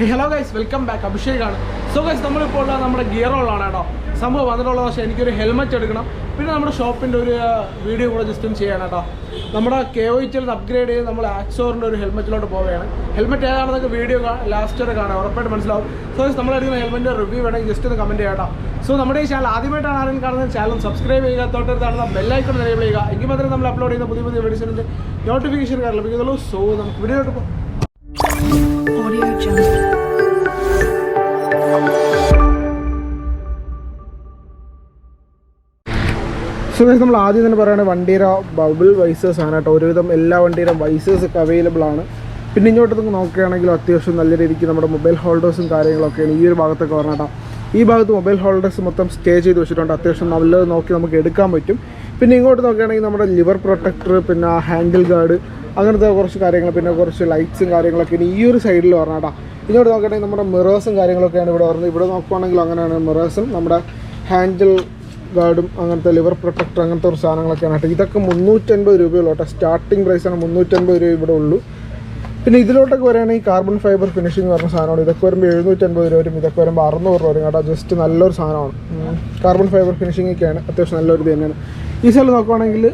Hello guys, welcome back. അഭിഷേകാണ്. So guys, നമ്മളിപ്പോൾ ഉള്ള നമ്മുടെ ഗിയർ റോളാണ് കേട്ടോ. സംഭവം വന്നിട്ടുള്ളത്. പക്ഷേ എനിക്കൊരു ഹെൽമെറ്റ് എടുക്കണം. പിന്നെ നമ്മുടെ ഷോപ്പിൻ്റെ ഒരു വീഡിയോ കൂടെ ജസ്റ്റ് ഒന്ന് ചെയ്യണം കേട്ടോ. നമ്മുടെ KOHL അപ്ഗ്രേഡ് ചെയ്ത് നമ്മൾ ആക്സോറിൻ്റെ ഒരു ഹെൽമെറ്റിലോട്ട് പോവുകയാണ്. ഹെൽമെറ്റ് ഏതാണെന്നൊക്കെ വീഡിയോ ലാസ്റ്റ് വരെ കാണാം, ഉറപ്പായിട്ട് മനസ്സിലാവും. സോ ഗൈസ്, നമ്മളെടുക്കുന്ന ഹെൽമെറ്റിൻ്റെ റിവ്യൂ വേണമെങ്കിൽ ജസ്റ്റ് ഒന്ന് കമൻറ്റ് ചെയ്യാം കേട്ടോ. സോ നമ്മുടെ ഈ ചാനൽ ആദ്യമായിട്ടാണ് ആരെങ്കിലും കാണുന്നത്, ചാനൽ സബ്സ്ക്രൈബ് ചെയ്യുക, തൊട്ടടുത്താണ് ബെല്ലൈക്കൺ എനേബിൾ ചെയ്യുക. എങ്കിൽ മാത്രമേ നമ്മൾ അപ്ലോഡ് ചെയ്യുന്ന പുതിയ പുതിയ വീഡിയോസിൻ്റെ നോട്ടിഫിക്കേഷൻ ലഭിക്കുന്നുള്ളൂ. സോ നമുക്ക് വീഡിയോയിലോട്ട് പോകാം. സോ ഗൈസ്, നമ്മൾ ആദ്യം തന്നെ പറയുകയാണെങ്കിൽ വണ്ടിയുടെ ബബിൾ വൈസേഴ്സ് ആണ് കേട്ടോ. ഒരുവിധം എല്ലാ വണ്ടിയുടെ വൈസേഴ്സ് ഒക്കെ അവൈലബിൾ ആണ്. പിന്നെ ഇങ്ങോട്ടൊക്കെ നോക്കുകയാണെങ്കിലും അത്യാവശ്യം നല്ല രീതിക്ക് നമ്മുടെ മൊബൈൽ ഹോൾഡേഴ്സും കാര്യങ്ങളൊക്കെയാണ് ഈ ഒരു ഭാഗത്തൊക്കെ പറഞ്ഞ കേട്ടോ. ഈ ഭാഗത്ത് മൊബൈൽ ഹോൾഡേഴ്സ് മൊത്തം സ്റ്റേ ചെയ്ത് വെച്ചിട്ടുണ്ട്. അത്യാവശ്യം നല്ലത് നോക്കി നമുക്ക് എടുക്കാൻ പറ്റും. പിന്നെ ഇങ്ങോട്ട് നോക്കുകയാണെങ്കിൽ നമ്മുടെ ലിവർ പ്രൊട്ടക്ടർ, പിന്നെ ഹാൻഡിൽ ഗാർഡ്, അങ്ങനത്തെ കുറച്ച് കാര്യങ്ങൾ, പിന്നെ കുറച്ച് ലൈറ്റ്സും കാര്യങ്ങളൊക്കെയാണ് ഈ ഒരു സൈഡിൽ പറഞ്ഞ കേട്ടോ. ഇങ്ങോട്ട് നോക്കുകയാണെങ്കിൽ നമ്മുടെ മിറേഴ്സും കാര്യങ്ങളൊക്കെയാണ് ഇവിടെ പറഞ്ഞത്. ഇവിടെ നോക്കുകയാണെങ്കിൽ അങ്ങനെയാണ് മിറേഴ്സും നമ്മുടെ ഹാൻഡിൽ ഗാർഡും അങ്ങനത്തെ ലിവർ പ്രൊട്ടക്ടർ അങ്ങനത്തെ ഒരു സാധനങ്ങളൊക്കെയാണ് കേട്ടോ. ഇതൊക്കെ 350 രൂപയുള്ളൂ കേട്ടോ. സ്റ്റാർട്ടിങ് പ്രൈസാണ് 350 രൂപ ഇവിടെ ഉള്ളൂ. പിന്നെ ഇതിലോട്ടൊക്കെ വരികയാണെങ്കിൽ കാർബൺ ഫൈബർ ഫിനിഷിംഗ് പറഞ്ഞ സാധനമാണ്. ഇതൊക്കെ വരുമ്പോൾ 750 രൂപ വരും, ഇതൊക്കെ വരുമ്പോൾ 600 രൂപ വരും കേട്ടോ. ജസ്റ്റ് നല്ലൊരു സാധനമാണ്. കാർബൺ ഫൈബർ ഫിനിഷിംഗ് ഒക്കെയാണ്, അത്യാവശ്യം നല്ലൊരു ഇത് തന്നെയാണ്. ഈ സൈഡിൽ നോക്കുകയാണെങ്കിൽ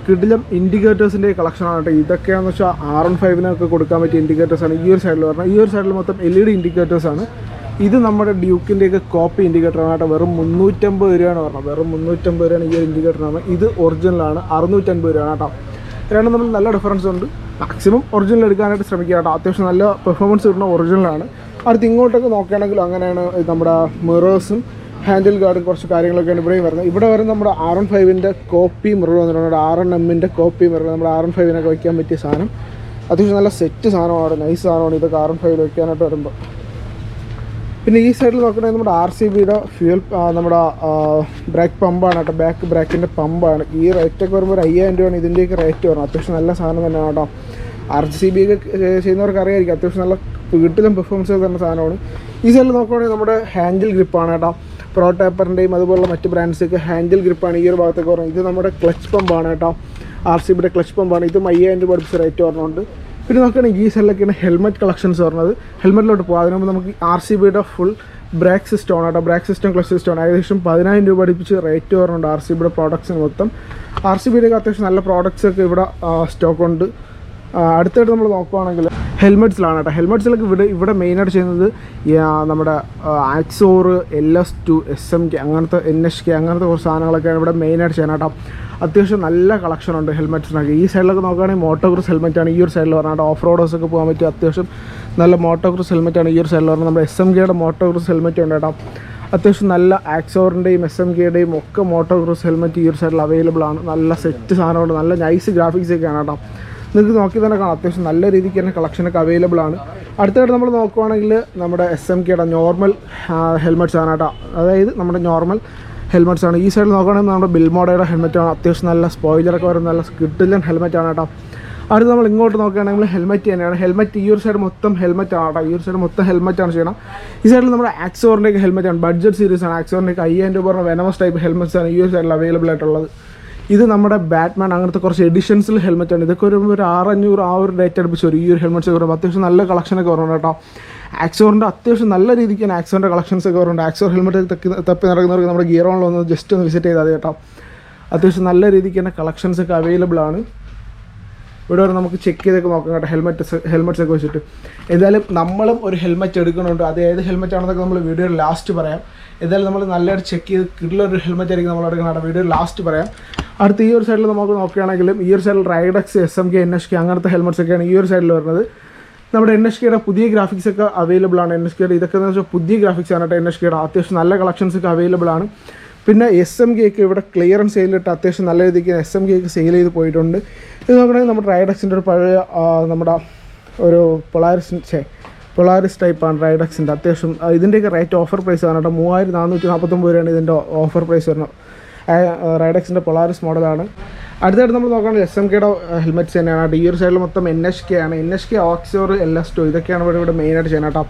കിടിലം ഇൻഡിക്കേറ്റേഴ്സിൻ്റെ കളക്ഷനാണ് കേട്ടോ. ഇതൊക്കെയാണെന്ന് വെച്ചാൽ R15 കൊടുക്കാൻ പറ്റിയ ഇൻഡിക്കേറ്റേഴ്സാണ് ഈ ഒരു സൈഡിൽ പറഞ്ഞാൽ. ഈ ഒരു സൈഡിൽ മൊത്തം LED ഇൻഡിക്കേറ്റേഴ്സാണ്. ഇത് നമ്മുടെ ഡ്യൂക്കിൻ്റെയൊക്കെ കോപ്പി ഇൻഡിക്കേറ്ററാണ് കേട്ടോ. വെറും 350 രൂപയാണ് പറഞ്ഞത്. വെറും 350 രൂപയാണ് ഈ ഒരു ഇൻഡിക്കേറ്ററാണ്. ഇത് ഒറിജിനലാണ് 650 രൂപയാണ് കേട്ടോ. രണ്ടും തമ്മിൽ നല്ല ഡിഫറൻസ് ഉണ്ട്. മാക്സിമം ഒറിജിനൽ എടുക്കാനായിട്ട് ശ്രമിക്കുക കേട്ടോ. അത്യാവശ്യം നല്ല പെർഫോമൻസ് കിട്ടുന്ന ഒറിജിനലാണ്. അടുത്ത് ഇങ്ങോട്ടൊക്കെ നോക്കുകയാണെങ്കിലും അങ്ങനെയാണ്. നമ്മുടെ മിറേഴ്സും ഹാൻഡിൽ ഗാർഡും കുറച്ച് കാര്യങ്ങളൊക്കെയാണ് ഇവിടെയും വരുന്നത്. ഇവിടെ വരുന്ന നമ്മുടെ R15 കോപ്പി മിറർ വന്നിട്ടുണ്ട്. R1M കോപ്പി മിറർ നമ്മുടെ R15 വയ്ക്കാൻ പറ്റിയ സാധനം. അത്യാവശ്യം നല്ല സെറ്റ് സാധനമാണ്, നൈസ് സാധനമാണ് ഇതൊക്കെ R15 വയ്ക്കാനായിട്ട് വരുമ്പോൾ. പിന്നെ ഈ സൈഡിൽ നോക്കുകയാണെങ്കിൽ നമ്മുടെ RCBയുടെ ഫ്യൂൽ, നമ്മുടെ ബ്രേക്ക് പമ്പാണ് കേട്ടോ. ബാക്ക് ബ്രേക്കിൻ്റെ പമ്പാണ്. ഈ റേറ്റൊക്കെ വരുമ്പോൾ 5000 രൂപയാണ് ഇതിൻ്റെയൊക്കെ റേറ്റ് വരണം. അത്യാവശ്യം നല്ല സാധനം തന്നെയാണ് കേട്ടോ. RCB ഒക്കെ ചെയ്യുന്നവർക്ക് അറിയാമായിരിക്കും. അത്യാവശ്യം നല്ല വീട്ടിലും പെർഫോമൻസ് തരുന്ന സാധനമാണ്. ഈ സൈഡിൽ നോക്കുകയാണെങ്കിൽ നമ്മുടെ ഹാൻഡിൽ ഗ്രിപ്പാണ് കേട്ടോ. പ്രോ ടേപ്പറിൻ്റെയും അതുപോലുള്ള മറ്റ് ബ്രാൻഡ്സൊക്കെ ഹാൻഡിൽ ഗ്രിപ്പാണ് ഈ ഒരു ഭാഗത്തൊക്കെ പറഞ്ഞത്. ഇത് നമ്മുടെ ക്ലച്ച് പമ്പാണ് കേട്ടോ. RCBയുടെ ക്ലച്ച് പമ്പാണ്. ഇത് 5000 രൂപ അടുപ്പിച്ച് റേറ്റ് പറഞ്ഞുകൊണ്ട്. പിന്നെ നോക്കുകയാണെങ്കിൽ ഈ സൈഡിലൊക്കെയാണ് ഹെൽമെറ്റ് കളക്ഷൻസ് പറഞ്ഞത്. ഹെൽമെറ്റിലോട്ട് പോകും. അതിന് മുമ്പ് നമുക്ക് RCBയുടെ ഫുൾ ബ്രേക്ക് സിസ്റ്റമാണ് കേട്ടോ. ബ്രേക്ക് സിസ്റ്റം, ക്ലച്ച് സിസ്റ്റമാണ്. ഏകദേശം 10000 രൂപ അടുപ്പിച്ച് റേറ്റ് പറഞ്ഞുണ്ട് RCBയുടെ പ്രോഡക്ട്സിന് മൊത്തം. RCBയുടെയൊക്കെ അത്യാവശ്യം നല്ല പ്രോഡക്റ്റ്സ് ഒക്കെ ഇവിടെ സ്റ്റോക്ക് ഉണ്ട്. അടുത്തായിട്ട് നമ്മൾ നോക്കുകയാണെങ്കിൽ ഹെൽമെറ്റ്സിലാണ് കേട്ടോ. ഹെൽമെറ്റ്സിലൊക്കെ ഇവിടെ മെയിനായിട്ട് ചെയ്യുന്നത് നമ്മുടെ ആക്സോർ, LS2, SMK, അങ്ങനത്തെ NSK അങ്ങനത്തെ കുറച്ച് സാധനങ്ങളൊക്കെയാണ് ഇവിടെ മെയിനായിട്ട് ചെയ്യാൻ കേട്ടോ. അത്യാവശ്യം നല്ല കളക്ഷൻ ഉണ്ട് ഹെൽമെറ്റ്സിനൊക്കെ. ഈ സൈഡിലൊക്കെ നോക്കുകയാണെങ്കിൽ മോട്ടോക്രോസ് ഹെൽമെറ്റാണ് ഈ ഒരു സൈഡിൽ പറഞ്ഞാൽ. ഓഫ് റോഡേഴ്സൊക്കെ പോകാൻ പറ്റിയ അത്യാവശ്യം നല്ല മോട്ടോക്രോസ് ഹെൽമെറ്റാണ് ഈ ഒരു സൈഡിൽ പറഞ്ഞാൽ. നമ്മുടെ SMKയുടെ മോട്ടോക്രോസ് ഹെൽമെറ്റ് ഉണ്ട് കേട്ടോ. അത്യാവശ്യം നല്ല ആക്സോറിൻ്റെയും SMKയുടെയും ഒക്കെ മോട്ടോക്രോസ് ഹെൽമെറ്റ് ഈ ഒരു സൈഡിൽ അവൈലബിൾ ആണ്. നല്ല സെറ്റ് സാധനമുണ്ട്, നല്ല നൈസ് ഗ്രാഫിക്സ് ഒക്കെയാണ് കേട്ടോ. നിങ്ങൾക്ക് നോക്കി തന്നെ കാണാം. അത്യാവശ്യം നല്ല രീതിക്ക് തന്നെ കളക്ഷനൊക്കെ അവൈലബിൾ ആണ്. അടുത്തായിട്ട് നമ്മൾ നോക്കുവാണെങ്കിൽ നമ്മുടെ SMKയുടെ നോർമൽ ഹെൽമെറ്റ്സ് ആണ് കേട്ടോ. അതായത് നമ്മുടെ നോർമൽ ഹെൽമെറ്റ്സ് ആണ്. ഈ സൈഡിൽ നോക്കുകയാണെങ്കിൽ നമ്മുടെ ബിൽമോഡയുടെ ഹെൽമെറ്റാണ്. അത്യാവശ്യം നല്ല സ്പോയിലറൊക്കെ വരുന്ന നല്ല കിട്ടില്ലൻ ഹെൽമെറ്റാണ് കേട്ടോ. അടുത്ത് നമ്മൾ ഇങ്ങോട്ട് നോക്കുകയാണെങ്കിൽ ഹെൽമെറ്റ് തന്നെയാണ്. ഹെൽമെറ്റ് ഈ ഒരു സൈഡ് മൊത്തം ഹെൽമെറ്റ് ആണ് കേട്ടോ. ഈ ഒരു സൈഡ് മൊത്തം ഹെൽമെറ്റാണ് ചെയ്യണം. ഈ സൈഡിൽ നമ്മുടെ ആക്സോറിൻ്റെയൊക്കെ ഹെൽമെറ്റാണ്. ബഡ്ജറ്റ് സീരീസാണ്. ആക്സോറിൻ്റെയൊക്കെ 5000 രൂപ പറഞ്ഞ വെനമസ് ടൈപ്പ് ഹെൽമെറ്റ്സാണ് ഈ ഒരു സൈഡിൽ അവൈലബിൾ ആയിട്ടുള്ളത്. ഇത് നമ്മുടെ ബാറ്റ്മാൻ അങ്ങനത്തെ കുറച്ച് എഡിഷൻസിൽ ഹെൽമെറ്റാണ്. ഇതൊക്കെ ഒരു 600 ആ ഒരു ഡേറ്റ് അടുപ്പിച്ച് വരും ഈ ഒരു ഹെൽമെറ്റ്സ് ഒക്കെ വരുമ്പോൾ. അത്യാവശ്യം നല്ല കളക്ഷനൊക്കെ വരുന്നുണ്ട് കേട്ടോ. ആക്സോറിൻ്റെ അത്യാവശ്യം നല്ല രീതിക്ക് തന്നെ ആക്സോറിൻ്റെ കളക്ഷൻസ് ഒക്കെ വരുന്നുണ്ട്. ആക്സോർ ഹെൽമെറ്റ് തപ്പി നടക്കുന്നവർക്ക് നമ്മുടെ ഗിയർ ഓണിൽ ഒന്ന് ജസ്റ്റ് ഒന്ന് വിസിറ്റ് ചെയ്താൽ കേട്ടോ. അത്യാവശ്യം നല്ല രീതിക്ക് തന്നെ കളക്ഷൻസ് ഒക്കെ അവൈലബിൾ ആണ്. ഇവിടെ വരെ നമുക്ക് ചെക്ക് ചെയ്തൊക്കെ നോക്കാം കേട്ടോ. ഹെൽമെറ്റ്സ് ഒക്കെ വെച്ചിട്ട് എന്തായാലും നമ്മളും ഒരു ഹെൽമെറ്റ് എടുക്കുന്നുണ്ട്. അത് ഏത് ഹെൽമെറ്റ് ആണെന്നൊക്കെ നമ്മൾ വീഡിയോ ലാസ്റ്റ് പറയാം. എന്തായാലും നമ്മൾ നല്ലതായിട്ട് ചെക്ക് ചെയ്ത് കിട്ടുന്നൊരു ഹെൽമെറ്റ് ആയിരിക്കും നമ്മൾ എടുക്കുന്നത്. വീഡിയോ ലാസ്റ്റ് പറയാം. അടുത്ത ഈ ഒരു സൈഡിൽ നമുക്ക് നോക്കുകയാണെങ്കിലും ഈ ഒരു സൈഡിൽ റൈഡക്സ്, SMK, NSK അങ്ങനത്തെ ഹെൽമെറ്റ്സ് ഒക്കെയാണ് ഈ ഒരു സൈഡിൽ വരുന്നത്. നമ്മുടെ NSKയുടെ പുതിയ ഗ്രാഫിക്സ് ഒക്കെ അവൈലബിൾ ആണ്. NSKയുടെ ഇതൊക്കെ എന്ന് വെച്ചാൽ പുതിയ ഗ്രാഫിക്സ് ആണ് കേട്ടോ. NSKയുടെ അത്യാവശ്യം നല്ല കളക്ഷൻസ് ഒക്കെ അവൈലബിൾ ആണ്. പിന്നെ SMK ഒക്കെ ഇവിടെ ക്ലിയറൻസ് സെയിലിട്ട് അത്യാവശ്യം നല്ല രീതിക്ക് SMK ഒക്കെ സെയിൽ ചെയ്ത് പോയിട്ടുണ്ട്. ഇത് നോക്കണമെങ്കിൽ നമ്മുടെ റൈഡക്സിൻ്റെ ഒരു പഴയ നമ്മുടെ ഒരു പൊളാരിസ് ടൈപ്പാണ് റൈഡക്സിൻ്റെ. അത്യാവശ്യം ഇതിൻ്റെയൊക്കെ റേറ്റ് ഓഫർ പ്രൈസ് ആണ് കേട്ടോ. 3449 രൂപയാണ് ഇതിൻ്റെ ഓഫർ പ്രൈസ് വരുന്നത്. റൈഡക്സിൻ്റെ പൊളാരിസ് മോഡലാണ്. അടുത്തായിട്ട് നമ്മൾ നോക്കുകയാണെങ്കിൽ SMKയുടെ ഹെൽമെറ്റ്സ് തന്നെയാണ്. ഈ ഒരു സൈഡിൽ മൊത്തം NHK ആണ്. NHK, ഓക്സിയോർ, LS2 ഇതൊക്കെയാണ് ഇവിടെ മെയിനായിട്ട് ചെയ്യുന്നത് കേട്ടോ.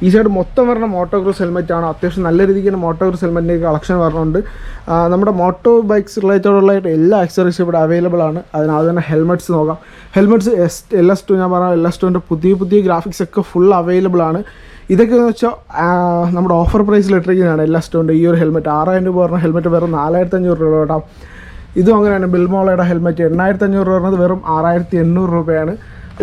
ഈ സൈഡ് മൊത്തം വരുന്ന മോട്ടോക്രോസ് ഹെൽമെറ്റാണ്. അത്യാവശ്യം നല്ല രീതിക്ക് മോട്ടോക്രോസ് ഹെൽമെറ്റിൻ്റെ കളക്ഷൻ പറഞ്ഞുകൊണ്ട് നമ്മുടെ മോട്ടോ ബൈക്സ് റിലേറ്റഡുള്ള എല്ലാ ആക്സറീസും ഇവിടെ അവൈലബിൾ ആണ്. അതിനകത്ത് തന്നെ ഹെൽമെറ്റ്സ് നോക്കാം. ഹെൽമെറ്റ്സ് LS2 ഞാൻ പറഞ്ഞ LS2ൻ്റെ പുതിയ ഗ്രാഫിക്സ് ഒക്കെ ഫുൾ അവൈലബിൾ ആണ്. ഇതൊക്കെ എന്ന് വെച്ചാൽ നമ്മുടെ ഓഫർ പ്രൈസിൽ ഇട്ടിരിക്കുന്നതാണ്. LS2ൻ്റെ ഈ ഒരു ഹെൽമെറ്റ് 6000 രൂപ പറഞ്ഞ ഹെൽമെറ്റ് വെറും 4500 രൂപ കേട്ടോ. ഇതും അങ്ങനെയാണ്. ബിൽമോളയുടെ ഹെൽമെറ്റ് 8500 രൂപ പറഞ്ഞത് വെറും 6800 രൂപയാണ്.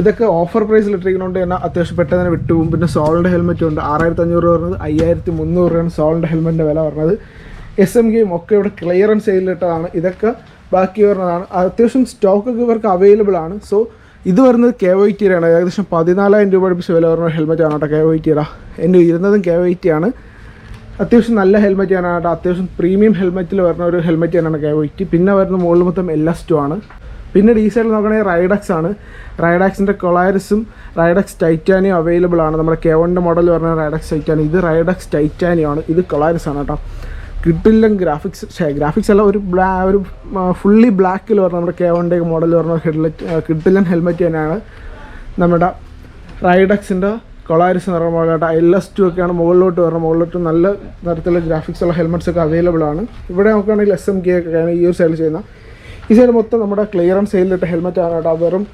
ഇതൊക്കെ ഓഫർ പ്രൈസിൽ ഇട്ടിരിക്കുന്നതുകൊണ്ട് തന്നെ അത്യാവശ്യം പെട്ടെന്ന് തന്നെ വിട്ടുപോകും. പിന്നെ സോളിൻ്റെ ഹെൽമെറ്റ് ഉണ്ട് 6500 രൂപ പറഞ്ഞത് 5300 രൂപയാണ് സോളിൻ്റെ ഹെൽമെറ്റിൻ്റെ വില പറഞ്ഞത്. SMKയും ഒക്കെ ഇവിടെ ക്ലിയറൻസ് സെയിലിട്ടതാണ്. ഇതൊക്കെ ബാക്കി വരുന്നതാണ്. അത്യാവശ്യം സ്റ്റോക്കൊക്കെ ഇവർക്ക് അവൈലബിൾ ആണ്. സോ ഇത് വരുന്നത് KYT ആണ്. ഏകദേശം 14000 രൂപ അടുപ്പിച്ച് വില വരുന്ന ഹെൽമെറ്റാണ് കേട്ടോ KYT. എൻ്റെ ഇരുന്നതും KYT ആണ്. അത്യാവശ്യം നല്ല ഹെൽമെറ്റ് ആണ് കേട്ടോ. അത്യാവശ്യം പ്രീമിയം ഹെൽമെറ്റിൽ വരുന്ന ഒരു ഹെൽമെറ്റ് തന്നെയാണ് KYT. പിന്നെ വരുന്ന മുകളിൽ മൊത്തം LS2 ആണ്. പിന്നെ ഈ സൈഡിൽ നോക്കുകയാണെങ്കിൽ റൈഡക്സ് ആണ്. റൈഡക്സിൻ്റെ കൊളാരിസും റൈഡക്സ് ടൈറ്റാനിയം അവൈലബിൾ ആണ്. നമ്മുടെ K1ൻ്റെ മോഡൽ പറഞ്ഞ റൈഡക്സ് ടൈറ്റാനിയം. ഇത് റൈഡക്സ് ടൈറ്റാനിയം ആണ്. ഇത് കൊളാരിസ് ആണ് കേട്ടോ. കിട്ടില്ല ഗ്രാഫിക്സ് അല്ല, ഒരു ഫുള്ളി ബ്ലാക്കിൽ പറഞ്ഞ നമ്മുടെ K1ൻ്റെ മോഡൽ പറഞ്ഞ കിട്ടില്ലൻ ഹെൽമെറ്റ് തന്നെയാണ് നമ്മുടെ റൈഡക്സിൻ്റെ കൊളാരിസ് എന്ന് പറഞ്ഞ മോഡൽ കേട്ടോ. LS2 ഒക്കെയാണ് മുകളിലോട്ട് നല്ല തരത്തിലുള്ള ഗ്രാഫിക്സ് ഉള്ള ഹെൽമെറ്റ്സ് ഒക്കെ അവൈലബിൾ ആണ്. ഇവിടെ നോക്കുകയാണെങ്കിൽ SMK ഒക്കെയാണ് ഈ ഒരു സൈഡിൽ ചെയ്യുന്നത്. ഈ സൈഡ് മൊത്തം നമ്മുടെ ക്ലിയറൻസ് സെയിലിട്ട ഹെൽമെറ്റ് ആണ് കേട്ടോ. വെറും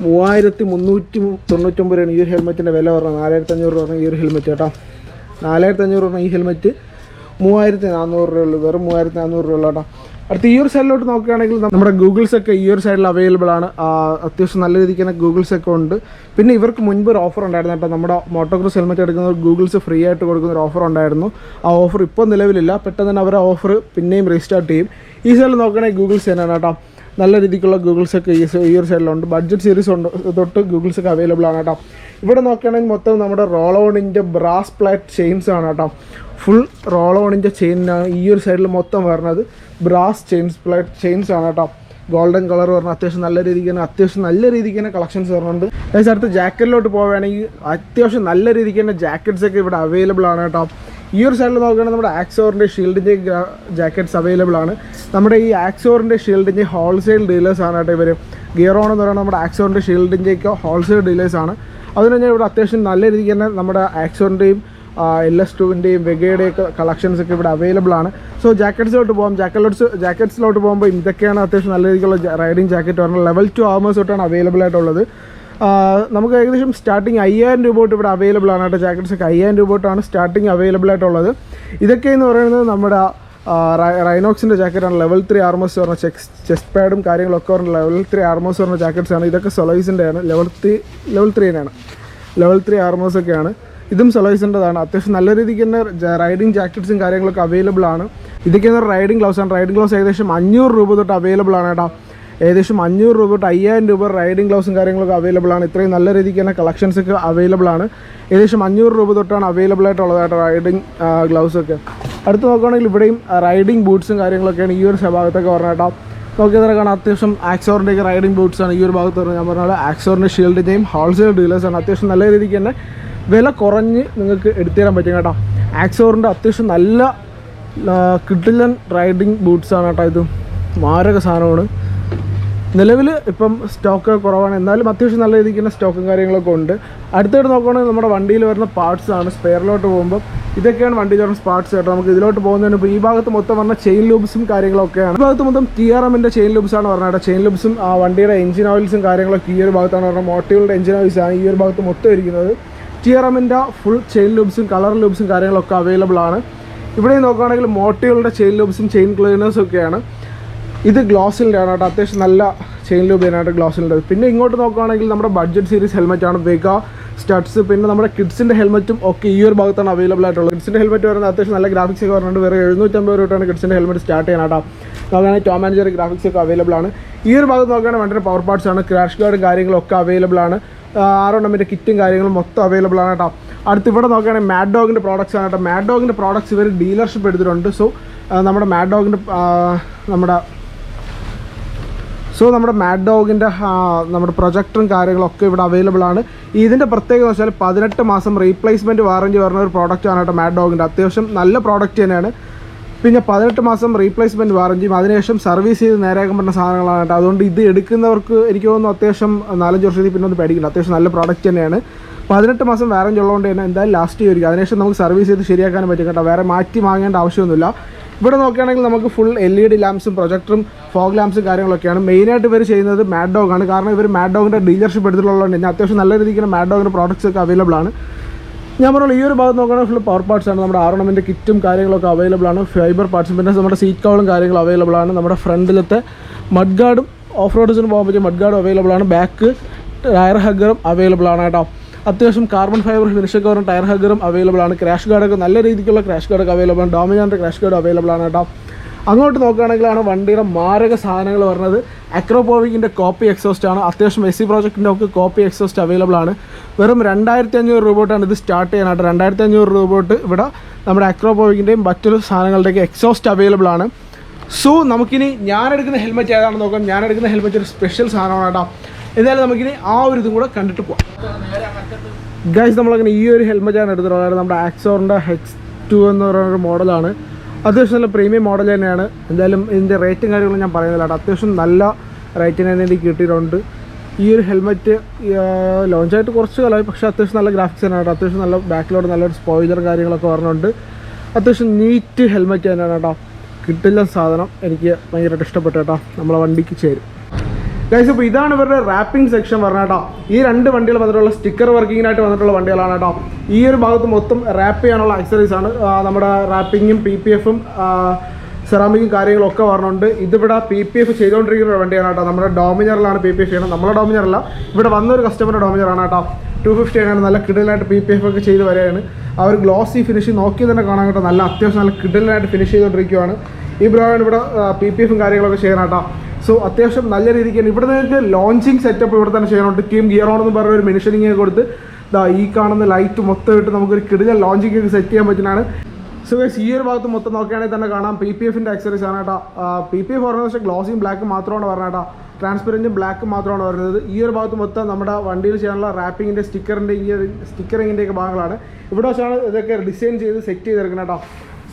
3399 രൂപയാണ് ഈ ഒരു ഹെൽമെറ്റിൻ്റെ വില പറഞ്ഞത്. 4500 രൂപ ഈ ഒരു ഹെൽമെറ്റ് കേട്ടോ. 4500 രൂപ ഈ ഹെൽമെറ്റ് 3400 രൂപയുള്ളൂ. വെറും 3400 രൂപ കേട്ടോ. അടുത്ത ഈ ഒരു സൈഡിലോട്ട് നോക്കുകയാണെങ്കിൽ നമ്മുടെ ഗൂഗിൾസ് ഒക്കെ ഈ ഒരു സൈഡിൽ അവൈലബിൾ ആണ്. അത്യാവശ്യം നല്ല രീതിക്ക് തന്നെ ഗൂഗിൾസ് ഒക്കെ ഉണ്ട്. പിന്നെ ഇവർക്ക് മുൻപ് ഒരു ഓഫർ ഉണ്ടായിരുന്നു കേട്ടോ. നമ്മുടെ മോട്ടോക്രോസ് ഹെൽമെറ്റ് എടുക്കുന്ന ഗൂഗിൾസ് ഫ്രീ ആയിട്ട് കൊടുക്കുന്ന ഒരു ഓഫർ ഉണ്ടായിരുന്നു. ആ ഓഫർ ഇപ്പോൾ നിലവിലില്ല. പെട്ടെന്ന് തന്നെ അവർ ആ ഓഫർ പിന്നെയും റീസ്റ്റാർട്ട് ചെയ്യും. ഈ സൈഡിൽ നോക്കുകയാണെങ്കിൽ ഗൂഗിൾസ് തന്നെയാണ് കേട്ടോ. നല്ല രീതിക്കുള്ള ഗൂഗിൾസ് ഒക്കെ ഈ ഒരു സൈഡിലുണ്ട്. ബഡ്ജറ്റ് സീരീസ് ഉണ്ട് തൊട്ട് ഗൂഗിൾസ് ഒക്കെ അവൈലബിൾ ആണ് കേട്ടോ. ഇവിടെ നോക്കുകയാണെങ്കിൽ മൊത്തം നമ്മുടെ റോളോണിൻ്റെ ബ്രാസ് പ്ലേറ്റ് ചെയിൻസ് ആണ് കേട്ടോ. ഫുൾ റോളോണിൻ്റെ ചെയിനാണ് ഈ ഒരു സൈഡിൽ മൊത്തം വരുന്നത്. ബ്രാസ് ചെയിൻസ് ആണ് കേട്ടോ. ഗോൾഡൻ കളർ പറഞ്ഞാൽ അത്യാവശ്യം നല്ല രീതിക്ക് തന്നെ കളക്ഷൻസ് വരുന്നുണ്ട്. അടുത്ത് ജാക്കറ്റിലോട്ട് പോവുകയാണെങ്കിൽ അത്യാവശ്യം നല്ല രീതിക്ക് തന്നെ ജാക്കറ്റ്സ് ഒക്കെ ഇവിടെ അവൈലബിൾ ആണ് കേട്ടോ. ഈ ഒരു സൈഡിൽ നോക്കുകയാണെങ്കിൽ നമ്മുടെ ആക്സോറിൻ്റെ ഷീൽഡിൻ്റെ ജാക്കറ്റ്സ് അവൈലബിൾ ആണ്. നമ്മുടെ ഈ ആക്സോറിൻ്റെ ഷീൽഡിൻ്റെ ഹോൾസെയിൽ ഡീലേഴ്സ് ആണ് കേട്ടോ ഇവർ. ഗിയറോൺ എന്ന് പറയുന്നത് നമ്മുടെ ആക്സോറിൻ്റെ ഷീൽഡിൻ്റെയൊക്കെ ഹോൾസെയിൽ ഡീലേഴ്സാണ്. അതിന് തന്നെ ഇവിടെ അത്യാവശ്യം നല്ല രീതിക്ക് തന്നെ നമ്മുടെ ആക്സോറിൻ്റെയും LS2ൻ്റെയും വെഗയുടെയൊക്കെ കളക്ഷൻസ് ഒക്കെ ഇവിടെ അവൈലബിൾ ആണ്. സോ ജാക്കറ്റ്സിലോട്ട് പോകാം. ജാക്കറ്റ്സിലോട്ട് പോകുമ്പോൾ ഇതൊക്കെയാണ് അത്യാവശ്യം നല്ല രീതിക്കുള്ള റൈഡിങ് ജാക്കറ്റ് പറഞ്ഞാൽ ലെവൽ 2 ആർമേഴ്സ് തൊട്ടാണ് അവൈലബിൾ ആയിട്ടുള്ളത്. നമുക്ക് ഏകദേശം സ്റ്റാർട്ടിങ് 5000 രൂപ തൊട്ട് ഇവിടെ അവൈലബിൾ ആണ് കേട്ടോ. ജാക്കറ്റ്സ് ഒക്കെ 5000 രൂപ തൊട്ടാണ് സ്റ്റാർട്ടിങ് അവൈലബിൾ ആയിട്ടുള്ളത്. ഇതൊക്കെ എന്ന് പറയുന്നത് നമ്മുടെ റൈനോക്സിൻ്റെ ജാക്കറ്റാണ്. ലെവൽ 3 ആർമേഴ്സ് പറഞ്ഞ ചെസ്റ്റ് പാഡും കാര്യങ്ങളൊക്കെ പറഞ്ഞ ലെവൽ 3 ആർമേഴ്സ് പറഞ്ഞ ജാക്കറ്റ്സാണ്. ഇതൊക്കെ സൊലൈസിൻ്റെയാണ്. ലെവൽ 3 തന്നെയാണ്. ലെവൽ 3 ആർമേഴ്സ് ഒക്കെയാണ്. ഇതും സൊലൈസിൻ്റെതാണ്. അത്യാവശ്യം നല്ല രീതിക്ക് തന്നെ റൈഡിങ് ജാക്കറ്റ്സും കാര്യങ്ങളൊക്കെ അവൈലബിൾ ആണ്. ഇതൊക്കെയാണ് റൈഡിങ് ഗ്ലൗസ് ആണ്. റൈഡിങ് ഗ്ലൗസ് ഏകദേശം 500 രൂപ തൊട്ട് അവൈലബിൾ ആണ് കേട്ടോ. ഏകദേശം 500 രൂപ തൊട്ട് 5000 രൂപ റൈഡിങ് ഗ്ലൗസും കാര്യങ്ങളൊക്കെ അവൈലബിൾ ആണ്. ഇത്രയും നല്ല രീതിക്ക് തന്നെ കളക്ഷൻസ് ഒക്കെ അവൈലബിൾ ആണ്. ഏകദേശം 500 രൂപ തൊട്ടാണ് അവൈലബിൾ ആയിട്ടുള്ളത് കേട്ടോ റൈഡിങ് ഗ്ലൗസൊക്കെ. അടുത്ത് നോക്കുകയാണെങ്കിൽ ഇവിടെയും റൈഡിങ് ബൂട്ട്സും കാര്യങ്ങളൊക്കെയാണ് ഈ ഒരു ഭാഗത്തൊക്കെ പറഞ്ഞ കേട്ടോ. നോക്കിയതൊക്കെ കാണാം. അത്യാവശ്യം ആക്സോറിൻ്റെയൊക്കെ റൈഡിങ് ബൂട്ട്സാണ് ഈ ഒരു ഭാഗത്ത് പറഞ്ഞാൽ. ഞാൻ പറഞ്ഞാൽ ആക്സോറിൻ്റെ ഷീൽഡിൻ്റെയും ഹോൾസെയിൽ ഡീലേഴ്സാണ്. അത്യാവശ്യം നല്ല രീതിക്ക് തന്നെ വില കുറഞ്ഞ് നിങ്ങൾക്ക് എടുത്തു തരാൻ പറ്റും കേട്ടോ. ആക്സോറിൻ്റെ അത്യാവശ്യം നല്ല കിഡിലൻ റൈഡിങ് ബൂട്ട്സാണ് കേട്ടോ. ഇത് മാരക സാധനമാണ്. നിലവിൽ ഇപ്പം സ്റ്റോക്ക് കുറവാണ്. എന്നാലും അത്യാവശ്യം നല്ല രീതിക്ക് തന്നെ സ്റ്റോക്കും കാര്യങ്ങളൊക്കെ ഉണ്ട്. അടുത്തായിട്ട് നോക്കുകയാണെങ്കിൽ നമ്മുടെ വണ്ടിയിൽ വരുന്ന പാർട്സാണ്. സ്പെയറിലോട്ട് പോകുമ്പോൾ ഇതൊക്കെയാണ് വണ്ടിയിൽ വരുന്ന പാർട്സ് കേട്ടോ. നമുക്ക് ഇതിലോട്ട് പോകുന്നതിന് ഇപ്പോൾ ഈ ഭാഗത്ത് മൊത്തം പറഞ്ഞ ചെയിൻ ലൂബ്സും കാര്യങ്ങളൊക്കെയാണ്. ഈ ഭാഗത്ത് മൊത്തം TRMൻ്റെ ചെയിൻ ലൂബ്സാണ് പറഞ്ഞത്. ചെയിൻ ലൂബ്സും വണ്ടിയുടെ എഞ്ചിൻ ഓയിൽസും കാര്യങ്ങളൊക്കെ ഈ ഒരു ഭാഗത്താണ് പറഞ്ഞത്. മോട്ടീവുകളുടെ എഞ്ചിൻ ഓയിൽസാണ് ഈ ഒരു ഭാഗത്ത് മൊത്തം ഇരിക്കുന്നത്. TRMൻ്റെ ഫുൾ ചെയിൻ ലൂബ്സും കളർ ലൂബ്സും കാര്യങ്ങളൊക്കെ അവൈലബിൾ ആണ്. ഇവിടെ നോക്കുകയാണെങ്കിൽ മോട്ടീവുകളുടെ ചെയിൻ ലൂബ്സും ചെയിൻ ക്ലീനേഴ്സും ഒക്കെയാണ്. ഇത് ഗ്ലോസിൻ്റെ ആണ് കേട്ടോ. അത്യാവശ്യം നല്ല ചെയിൻ ലൂബ് ചെയ്യാനായിട്ട് ഗ്ലോസിൻ്റെ. പിന്നെ ഇങ്ങോട്ട് നോക്കുകയാണെങ്കിൽ നമ്മുടെ ബഡ്ജറ്റ് സീരീസ് ഹെൽമെറ്റാണ്. വെഗ സ്റ്റഡ്സ് പിന്നെ നമ്മുടെ കിഡ്സിൻ്റെ ഹെൽമെറ്റും ഒക്കെ ഈ ഒരു ഭാഗത്താണ് അവൈലബിൾ ആയിട്ടുള്ളത്. കിഡ്സിൻ്റെ ഹെൽമെറ്റ് വരുന്നത് അത്യാവശ്യം നല്ല ഗ്രാഫിക്സ് ഒക്കെ പറഞ്ഞിട്ട് വേറെ 750 രൂപയാണ് കിഡ്സിൻ്റെ ഹെൽമെറ്റ് സ്റ്റാർട്ട് ചെയ്യാൻ കേട്ടോ. നോക്കുകയാണെങ്കിൽ ടോം ആൻഡ് ജെറി ഗ്രാഫിക്സ് ഒക്കെ അവൈലബിൾ ആണ്. ഈ ഒരു ഭാഗത്ത് നോക്കുകയാണെങ്കിൽ വണ്ടിയുടെ പവർ പാർട്സ് ആണ്. ക്രാഷ് ഗാർഡും കാര്യങ്ങളൊക്കെ അവൈലബിൾ ആണ്. ROMൻ്റെ കിറ്റും കാര്യങ്ങളും മൊത്തം അവൈലബിൾ ആണ് കേട്ടോ. അടുത്ത് ഇവിടെ നോക്കുകയാണെങ്കിൽ മാഡ് ഡോഗിൻ്റെ പ്രോഡക്റ്റ്സ് ആണ് കേട്ടോ. മാഡ് ഡോഗിൻ്റെ പ്രോഡക്റ്റ്സ് ഇവർ ഡീലർഷിപ്പ് എടുത്തിട്ടുണ്ട്. സോ നമ്മുടെ മാഡ് ഡോഗിൻ്റെ മാഡ് ഡോഗിൻ്റെ നമ്മുടെ പ്രൊജക്ടറും കാര്യങ്ങളൊക്കെ ഇവിടെ അവൈലബിൾ ആണ്. ഇതിൻ്റെ പ്രത്യേകത എന്ന് വെച്ചാൽ 18 മാസം റീപ്ലേസ്മെൻറ്റ് വാറൻറ്റി വരുന്ന ഒരു പ്രോഡക്റ്റ് ആണ് കേട്ടോ മാഡ് ഡോഗിൻ്റെ. അത്യാവശ്യം നല്ല പ്രോഡക്റ്റ് തന്നെയാണ്. പിന്നെ 18 മാസം റീപ്ലേസ്മെൻറ്റ് വാറൻറ്റിയും അതിനുശേഷം സർവീസ് ചെയ്ത് നേരെയാക്കാൻ പറ്റുന്ന സാധനങ്ങളാണ് കേട്ടോ. അതുകൊണ്ട് ഇത് എടുക്കുന്നവർക്ക് എനിക്ക് തോന്നുന്നു അത്യാവശ്യം 4-5 വർഷത്തിൽ പിന്നെ ഒന്ന് പേടിക്കില്ല, അത്യാവശ്യം നല്ല പ്രോഡക്റ്റ് തന്നെയാണ്. 18 മാസം വാറൻറ്റി ഉള്ളതുകൊണ്ട് തന്നെ എന്തായാലും ലാസ്റ്റ് ചെയ്യുമായിരിക്കും. അതിനുശേഷം നമുക്ക് സർവീസ് ചെയ്ത് ശരിയാക്കാനും പറ്റും കേട്ടോ, വേറെ മാറ്റി വാങ്ങേണ്ട ആവശ്യമൊന്നുമില്ല. ഇവിടെ നോക്കുകയാണെങ്കിൽ നമുക്ക് ഫുൾ LED ലാംപ്സും പ്രൊജക്ടറും ഫോഗ് ലാംപ്സും കാര്യങ്ങളൊക്കെയാണ്. മെയിനായിട്ട് ഇവർ ചെയ്യുന്നത് മാഡ് ഡോഗ് ആണ്. കാരണം ഇവർ മാഡ് ഡോഗിൻ്റെ ഡീലർഷിപ്പ് എടുത്തിട്ടുള്ളതുകൊണ്ട് തന്നെ അത്യാവശ്യം നല്ല രീതിക്ക് മാഡ് ഡോഗിൻ്റെ പ്രോഡക്റ്റ്സ് ഒക്കെ അവൈലബിൾ ആണ്. ഞാൻ പറഞ്ഞാൽ ഈ ഒരു ഭാഗത്ത് നോക്കുകയാണെങ്കിൽ ഫുൾ പവർ പാർട്സ് ആണ്. നമ്മുടെ ആർണമെൻ്റ് കിറ്റും കാര്യങ്ങളൊക്കെ അവൈലബിൾ ആണ്, ഫൈബർ പാർട്സും, പിന്നെ നമ്മുടെ സീറ്റ് കവളും കാര്യങ്ങളും അവൈലബിൾ ആണ്. നമ്മുടെ ഫ്രണ്ടിലത്തെ മഡ് ഗാർഡും ഓഫ് റോഡ്സിന് പോകാൻ പറ്റിയ മഡ് ഗാർഡും അവൈലബിൾ ആണ്. ബാക്ക് ടയർ ഹഗ്ഗറും അവൈലബിൾ ആണ് കേട്ടോ. അത്യാവശ്യം കാർബൺ ഫൈബർ ഫിനിഷ് കവറും ടയർ ഹഗ്ഗറും അവൈലബിൾ ആണ്. ക്രാഷ് ഗാർഡൊക്കെ നല്ല രീതിക്കുള്ള ക്രാഷ് ഗാർഡൊക്കെ അവൈലബിൾ ആണ്. ഡോമിനാറിൻ്റെ ക്രാഷ് ഗാർഡ് അവൈലബിൾ ആണ് കേട്ടോ. അങ്ങോട്ട് നോക്കുകയാണെങ്കിലാണ് വണ്ടിയുടെ മാരക സാധനങ്ങൾ പറഞ്ഞത് അക്രോപോവിക്കിൻ്റെ കോപ്പി എക്സോസ്റ്റ് ആണ്. അത്യാവശ്യം SC പ്രോജക്റ്റിൻ്റെ ഒക്കെ കോപ്പി എക്സോസ്റ്റ് അവൈലബിൾ ആണ്. വെറും 2500 രൂപ തൊട്ടാണ് ഇത് സ്റ്റാർട്ട് ചെയ്യാനായിട്ട്. 2500 രൂപ തൊട്ട് ഇവിടെ നമ്മുടെ അക്രോപോവിക്കിൻ്റെയും മറ്റൊരു സാധനങ്ങളുടെയൊക്കെ എക്സോസ്റ്റ് അവൈലബിൾ ആണ്. സോ നമുക്കിനി ഞാനെടുക്കുന്ന ഹെൽമെറ്റ് ഏതാണെന്ന് നോക്കാം. ഞാനെടുക്കുന്ന ഹെൽമെറ്റ് ഒരു സ്പെഷ്യൽ സാധനമാണ് കേട്ടോ. എന്തായാലും നമുക്കിനി ആ ഒരു ഇതും കൂടെ കണ്ടിട്ട് പോകാം. ഗൈസ്, നമ്മളങ്ങനെ ഈ ഒരു ഹെൽമെറ്റാണ് എടുത്തിട്ടുള്ളത്. നമ്മുടെ ആക്സോറിൻ്റെ H2 എന്ന് പറയുന്നൊരു മോഡലാണ്. അത്യാവശ്യം നല്ല പ്രീമിയം മോഡൽ തന്നെയാണ്. എന്തായാലും ഇതിൻ്റെ റേറ്റും കാര്യങ്ങളും ഞാൻ പറയുന്നില്ല കേട്ടോ. അത്യാവശ്യം നല്ല റേറ്റിന് തന്നെ എനിക്ക് കിട്ടിയിട്ടുണ്ട്. ഈ ഒരു ഹെൽമെറ്റ് ലോഞ്ചായിട്ട് കുറച്ച് കാലമായി, പക്ഷേ അത്യാവശ്യം നല്ല ഗ്രാഫിക്സ് തന്നെയാണ് കേട്ടോ. അത്യാവശ്യം നല്ല ബാക്കിലോട്ട് നല്ലൊരു സ്പോയിലറും കാര്യങ്ങളൊക്കെ പറഞ്ഞുകൊണ്ട് അത്യാവശ്യം നീറ്റ് ഹെൽമെറ്റ് തന്നെയാണ് കേട്ടോ. കിട്ടില്ല സാധനം, എനിക്ക് ഭയങ്കരമായിട്ട് ഇഷ്ടപ്പെട്ടു കേട്ടോ. നമ്മളെ വണ്ടിക്ക് ചേരും. ഗൈസ്, അപ്പോൾ ഇതാണ് ഇവരുടെ റാപ്പിംഗ് സെക്ഷൻ പറഞ്ഞാൽ കേട്ടോ. ഈ 2 വണ്ടികൾ വന്നിട്ടുള്ള സ്റ്റിക്കർ വർക്കിങ്ങിനായിട്ട് വന്നിട്ടുള്ള വണ്ടികളാണ് കേട്ടോ. ഈ ഒരു ഭാഗത്ത് മൊത്തം റാപ്പ് ചെയ്യാനുള്ള ആക്സറീസ് ആണ്. നമ്മുടെ റാപ്പിങ്ങും PPF-ഉം സെറാമിക്കും കാര്യങ്ങളൊക്കെ പറഞ്ഞുകൊണ്ട് ഇതിവിടെ PPF ചെയ്തുകൊണ്ടിരിക്കുന്ന വണ്ടിയാണ് കേട്ടോ. നമ്മുടെ ഡോമിനറിലാണ് PPF ചെയ്യണം. നമ്മുടെ ഡോമിനറല്ല, ഇവിടെ വന്നൊരു കസ്റ്റമറുടെ ഡോമിനറാണ് കേട്ടോ. 250 ആണ്. നല്ല കിടലായിട്ട് PPF ഒക്കെ ചെയ്ത് വരികയാണ്. ആ ഒരു ഗ്ലോസി ഫിനിഷ് നോക്കി തന്നെ കാണാൻ കേട്ടോ. നല്ല അത്യാവശ്യം നല്ല കിടലായിട്ട് ഫിനിഷ് ചെയ്തുകൊണ്ടിരിക്കുകയാണ്. ഈ ബ്രോയാണ് ഇവിടെ PPF-ഉം കാര്യങ്ങളൊക്കെ ചെയ്യണം കേട്ടോ. സോ അത്യാവശ്യം നല്ല രീതിക്ക് ഇവിടെ നിങ്ങൾക്ക് ലോഞ്ചിങ് സെറ്റപ്പ് ഇവിടെ തന്നെ ചെയ്യാനുണ്ട്. ടീം ഗിയർ ഓൺ എന്ന് പറഞ്ഞ ഒരു മെൻഷനിങ് ഒക്കെ കൊടുത്ത് ഈ കാണുന്ന ലൈറ്റ് മൊത്തം ഇട്ട് നമുക്കൊരു കിടിലൻ ലോഞ്ചിങ് ഒക്കെ സെറ്റ് ചെയ്യാൻ പറ്റുന്നതാണ്. സോ ഗൈസ്, ഈ ഒരു ഭാഗത്ത് മൊത്തം നോക്കുകയാണെങ്കിൽ തന്നെ കാണാം PPF-ൻ്റെ ആക്സറീസ് ആണ് കേട്ടോ. PPF പറഞ്ഞത് പക്ഷേ ഗ്ലോസിയും ബ്ലാക്കും മാത്രമാണ് പറഞ്ഞത് കേട്ടോ. ട്രാൻസ്പെറൻറ്റും ബ്ലാക്കും മാത്രമാണ് വരുന്നത്. ഈ ഒരു ഭാഗത്ത് മൊത്തം നമ്മുടെ വണ്ടിയിൽ ചെയ്യാനുള്ള റാപ്പിങ്ങിൻ്റെ സ്റ്റിക്കറിങ്ങിൻ്റെ ഒക്കെ ഭാഗങ്ങളാണ്. ഇവിടെ വെച്ചാണ് ഇതൊക്കെ ഡിസൈൻ ചെയ്ത് സെറ്റ് ചെയ്തെടുക്കുന്നത് കേട്ടോ.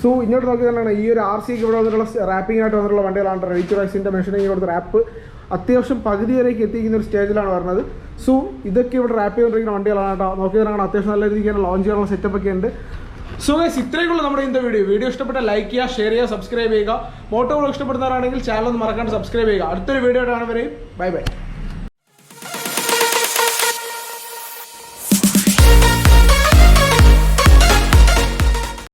സോ ഇങ്ങോട്ട് നോക്കി തന്നെയാണ് ഈ ഒരു RC ഇവിടെ വന്നിട്ടുള്ള റാപ്പിംഗായിട്ട് വന്നിട്ടുള്ള വണ്ടികളാണ്. റേറ്റ് വാക്സിൻ്റെ മെഷീനിങ് കൊടുത്ത് റാപ്പ് അത്യാവശ്യം പകുതി വരേക്ക് എത്തിക്കുന്ന ഒരു സ്റ്റേജിലാണ് വരുന്നത്. സോ ഇതൊക്കെ ഇവിടെ റാപ്പ് ചെയ്തുകൊണ്ടിരിക്കുന്ന വണ്ടികളാണ് കേട്ടോ. നോക്കി തന്നെയാണ് അത്യാവശ്യം നല്ല രീതിക്ക് ലോഞ്ച് ചെയ്യാനുള്ള സെറ്റപ്പ് ഒക്കെ ഉണ്ട്. സോ ഗൈസ്, ഇത്രയുള്ള നമ്മുടെ ഇന്നത്തെ വീഡിയോ ഇഷ്ടപ്പെട്ട ലൈക്ക് ചെയ്യുക, ഷെയർ ചെയ്യുക, സബ്സ്ക്രൈബ് ചെയ്യുക. മോട്ടോ ഇഷ്ടപ്പെടുന്നവരാണെങ്കിൽ ചാനൽ ഒന്ന് മറക്കാണ്ട് സബ്സ്ക്രൈബ് ചെയ്യുക. അടുത്തൊരു വീഡിയോ കാണുന്നവരെയും ബൈ ബൈ.